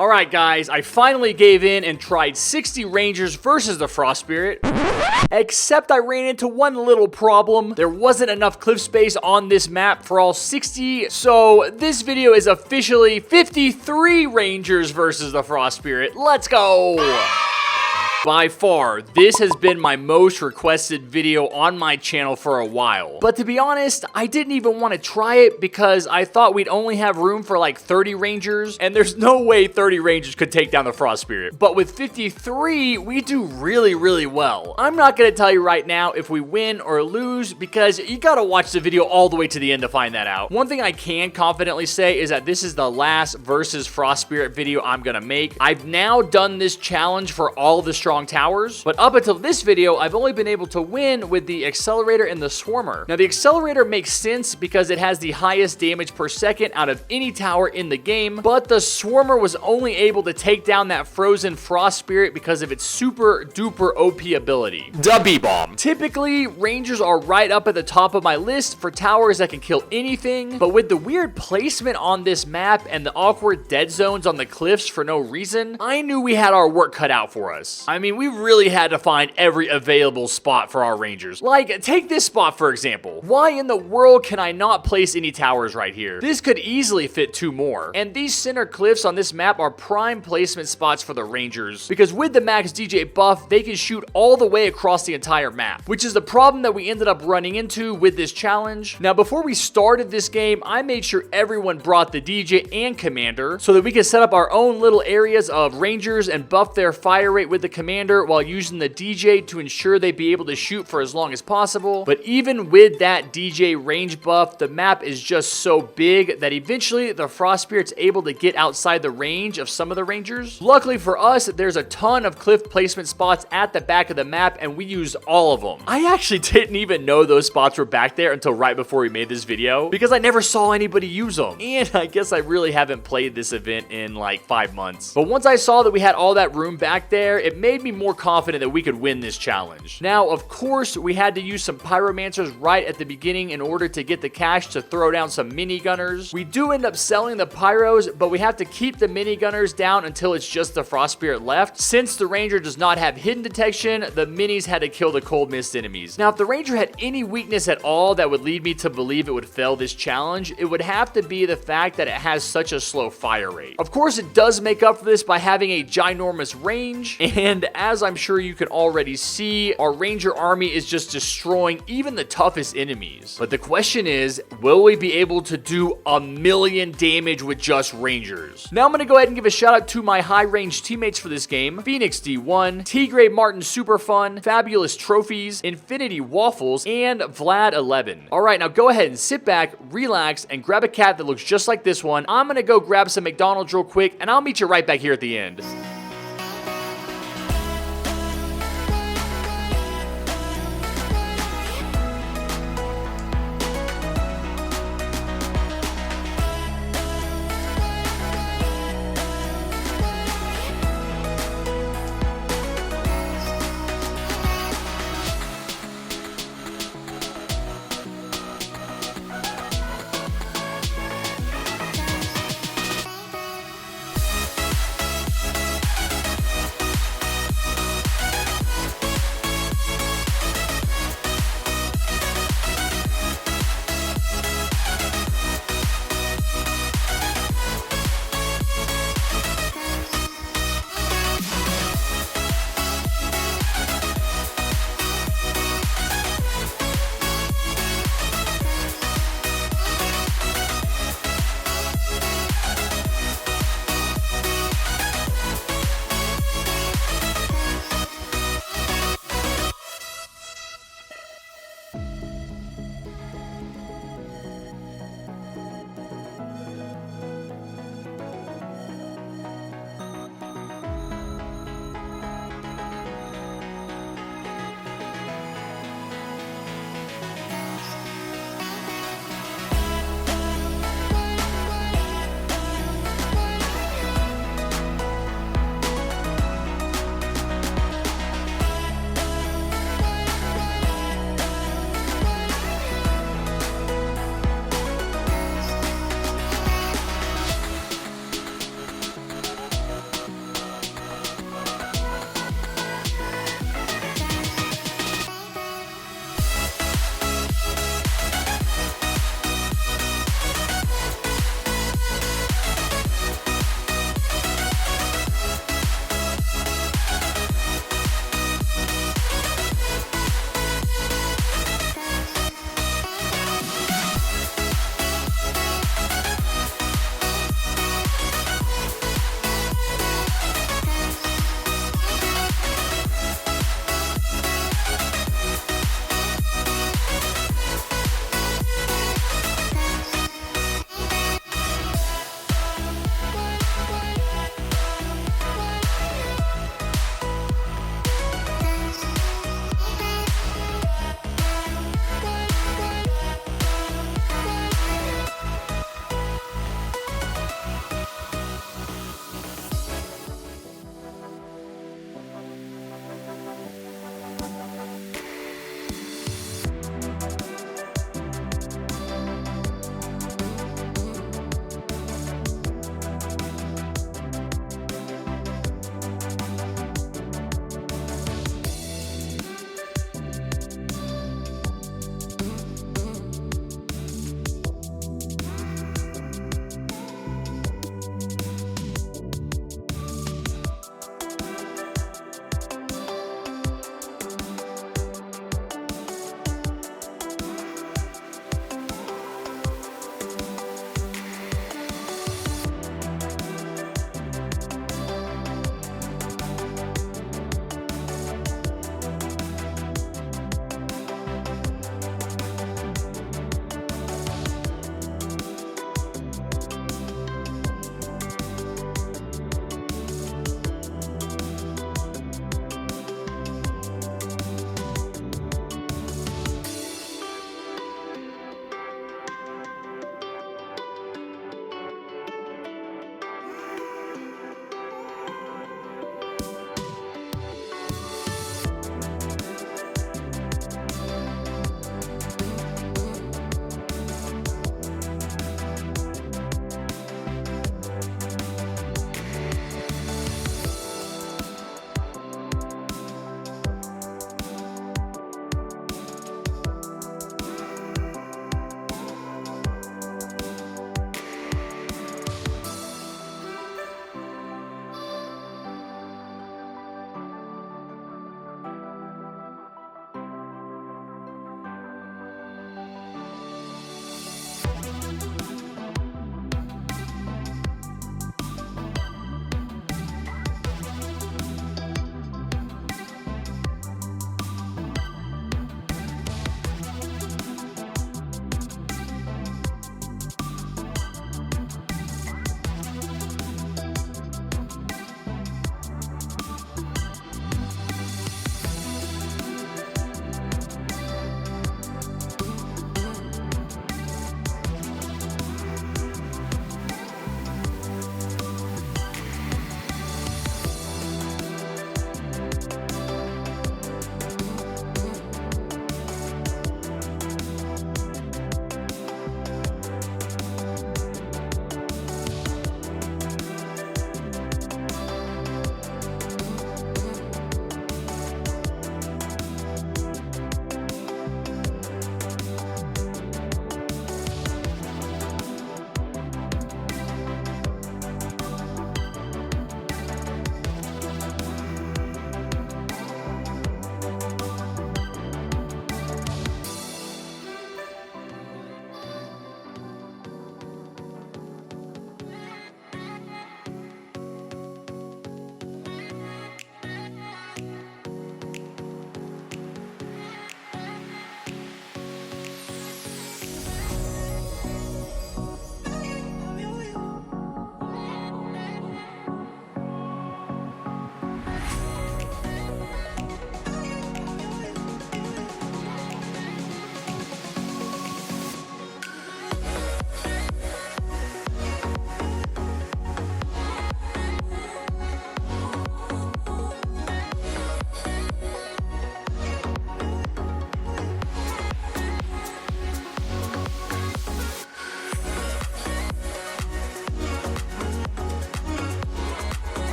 Alright guys, I finally gave in and tried 60 Rangers versus the Frost Spirit. Except I ran into one little problem. There wasn't enough cliff space on this map for all 60, so this video is officially 53 Rangers versus the Frost Spirit. Let's go! By far, this has been my most requested video on my channel for a while. But to be honest, I didn't even want to try it because I thought we'd only have room for like 30 Rangers, and there's no way 30 Rangers could take down the Frost Spirit. But with 53, we do really well. I'm not going to tell you right now if we win or lose because you gotta watch the video all the way to the end to find that out. One thing I can confidently say is that this is the last versus Frost Spirit video I'm gonna make. I've now done this challenge for all of the strong towers, but up until this video, I've only been able to win with the accelerator and the swarmer. Now, the accelerator makes sense because it has the highest damage per second out of any tower in the game, but the swarmer was only able to take down that frozen Frost Spirit because of its super duper OP ability, the bomb. Typically, Rangers are right up at the top of my list for towers that can kill anything, but with the weird placement on this map and the awkward dead zones on the cliffs for no reason, I knew we had our work cut out for us. I mean, we really had to find every available spot for our Rangers. Like, take this spot for example. Why in the world can I not place any towers right here? This could easily fit 2 more. And these center cliffs on this map are prime placement spots for the Rangers, because with the max DJ buff, they can shoot all the way across the entire map, which is the problem that we ended up running into with this challenge. Now, before we started this game, I made sure everyone brought the DJ and commander so that we could set up our own little areas of Rangers and buff their fire rate with the commander while using the DJ to ensure they'd be able to shoot for as long as possible. But even with that DJ range buff, the map is just so big that eventually the Frost Spirit's able to get outside the range of some of the Rangers. Luckily for us, there's a ton of cliff placement spots at the back of the map, and we used all of them. I actually didn't even know those spots were back there until right before we made this video because I never saw anybody use them. And I guess I really haven't played this event in like 5 months. But once I saw that we had all that room back there, it made me more confident that we could win this challenge. Now, of course, we had to use some pyromancers right at the beginning in order to get the cash to throw down some minigunners. We do end up selling the pyros, but we have to keep the minigunners down until it's just the Frost Spirit left. Since the Ranger does not have hidden detection, the minis had to kill the cold mist enemies. Now, if the Ranger had any weakness at all that would lead me to believe it would fail this challenge, it would have to be the fact that it has such a slow fire rate. Of course, it does make up for this by having a ginormous range, and as I'm sure you can already see, our Ranger army is just destroying even the toughest enemies. But the question is, will we be able to do 1,000,000 damage with just Rangers? Now I'm going to go ahead and give a shout out to my high range teammates for this game: Phoenix D1, T-Gray Martin Super Fun, Fabulous Trophies, Infinity Waffles, and Vlad 11. Alright, now go ahead and sit back, relax, and grab a cat that looks just like this one. I'm going to go grab some McDonald's real quick, and I'll meet you right back here at the end.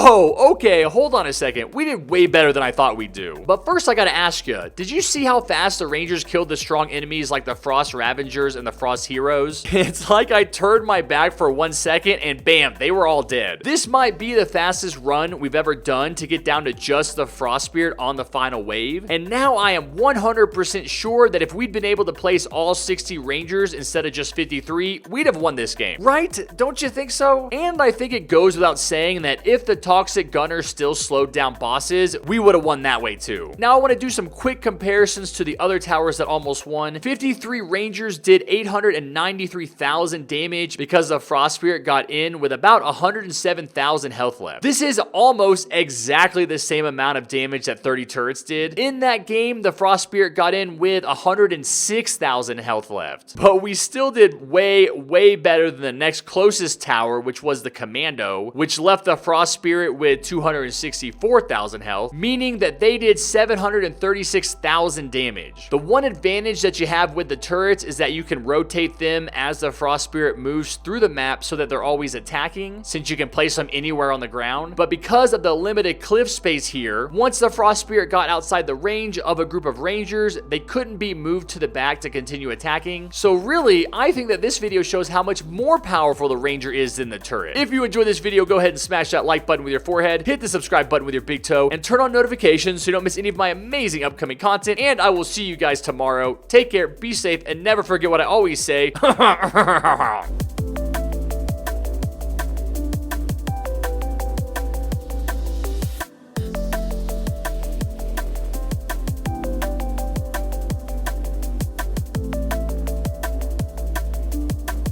Whoa, okay, hold on a second. We did way better than I thought we'd do. But first I gotta ask you, did you see how fast the Rangers killed the strong enemies like the Frost Ravengers and the Frost Heroes? It's like I turned my back for 1 second and bam, they were all dead. This might be the fastest run we've ever done to get down to just the Frost Spirit on the final wave. And now I am 100% sure that if we'd been able to place all 60 Rangers instead of just 53, we'd have won this game. Right? Don't you think so? And I think it goes without saying that if the Toxic Gunner still slowed down bosses, we would have won that way too. Now I want to do some quick comparisons to the other towers that almost won. 53 Rangers did 893,000 damage because the Frost Spirit got in with about 107,000 health left. This is almost exactly the same amount of damage that 30 turrets did. In that game, the Frost Spirit got in with 106,000 health left. But we still did way better than the next closest tower, which was the Commando, which left the Frost Spirit with 264,000 health, meaning that they did 736,000 damage. The one advantage that you have with the turrets is that you can rotate them as the Frost Spirit moves through the map so that they're always attacking, since you can place them anywhere on the ground. But because of the limited cliff space here, once the Frost Spirit got outside the range of a group of Rangers, they couldn't be moved to the back to continue attacking. So really, I think that this video shows how much more powerful the Ranger is than the turret. If you enjoyed this video, go ahead and smash that like button with your forehead, hit the subscribe button with your big toe, and turn on notifications so you don't miss any of my amazing upcoming content. And I will see you guys tomorrow. Take care, be safe, and never forget what I always say.